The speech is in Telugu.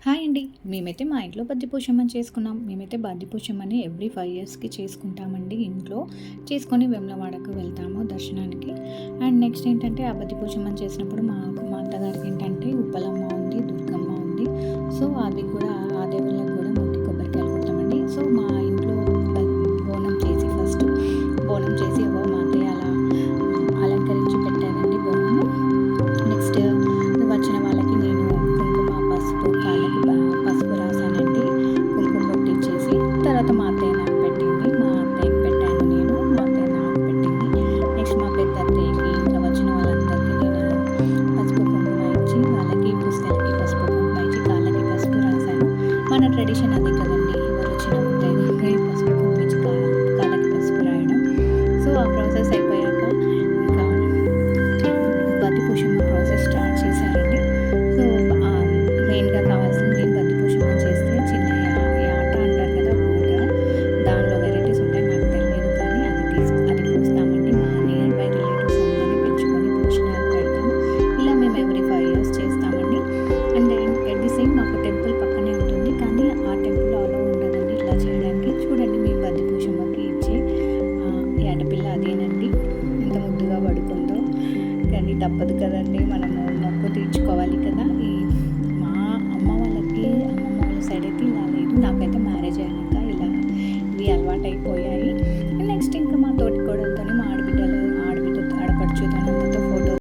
హాయ్ అండి. మేమైతే మా ఇంట్లో బద్దిపోషమ్మని చేసుకున్నాం. మేమైతే బద్దిపోషమ్మని ఎవ్రీ 5 ఇయర్స్‌కి చేసుకుంటామండి ఇంట్లో. చేసుకొని వేములవాడకు వెళ్తాము దర్శనానికి. అండ్ నెక్స్ట్ ఏంటంటే ఆ బద్దిపోషమ్మని చేసినప్పుడు మా అత్తగారికి ఏంటంటే ఉప్పలమ్మ ఉంది, దుర్గమ్మ ఉంది. సో అవి కూడా ఆ దేవుళ్ళకి కూడా మొక్కి కొబ్బరికాయలు కొడతామండి. సో మా ఇంట్లో బ బోనం చేసి బోనం చేసి మా అత్తయ్య అలా అలంకరించి పెట్టారండి బోనము. నెక్స్ట్ వచ్చిన వాళ్ళకి నేను కుంకుమ, పసుపు కాళ్ళకి పసుపు రాసానండి. కుంకుమ బొట్టిచ్చేసి తర్వాత మా అత్తయ్య నాకు పెట్టింది. మా అత్తయ్యకి పెట్టాను నేను. మా అత్తయ్య నాకు పెట్టింది. నెక్స్ట్ మా పెద్ద అత్తయ్యకి ఇంకా వచ్చిన వాళ్ళందరికీ నేను పసుపు కుంకుమ ఇచ్చి వాళ్ళకి పుస్తలకి పసుపు కుంకుమ ఇచ్చి కాళ్ళకి పసుపు రాసాను. మన ట్రెడిషన్ అదే కదండి. ఎవరు వచ్చిన ముత్తైదువకి పసుపు కుంకుమ ఇచ్చి కాళ్ళకి పసుపు రాయడం. సో ఆ ప్రాసెస్ అయిపోయాక ఇంకా బద్దిపోషమ్మ ప్రాసెస్ స్టార్ట్ చేశారండి. సో మెయిన్‌గా కావాల్సింది బద్దిపోషమ్మ చేస్తే చిన్న యాట అంటారు కదా! ఊట. దాంట్లో వెరైటీస్ ఉంటాయి నాకు తెలీదు కానీ అది పోస్తామండి. మా నియర్ బై రిలేటివ్స్ అందరిని పిలుచుకొని భోజనాలు పెడతాము. ఇలా మేము ఎవ్రీ 5 ఇయర్స్ చేస్తామండి. అండ్ ఎట్ ది సేమ్ మాకు టెంపుల్ పక్కనే ఉంటుంది. కానీ ఆ టెంపుల్‌లో అలో ఉండదండి ఇలా చేయడానికి. చూడండి మీ బద్దిపోషమ్మకి ఇచ్చే యాటపిల్ల అదేనండి. ఎంత ముద్దుగా పడుకుందో. కానీ తప్పదు కదండి, మనము మొక్కు తీర్చుకోవాలి కదా. మా అమ్మమ్మ వాళ్ళ సైడ్ అయితే ఇలా లేదు. నాకైతే మ్యారేజ్ అయినాక ఇలా ఇవి అలవాటైపోయాయి. నెక్స్ట్ ఇంకా మా తోటికోడలు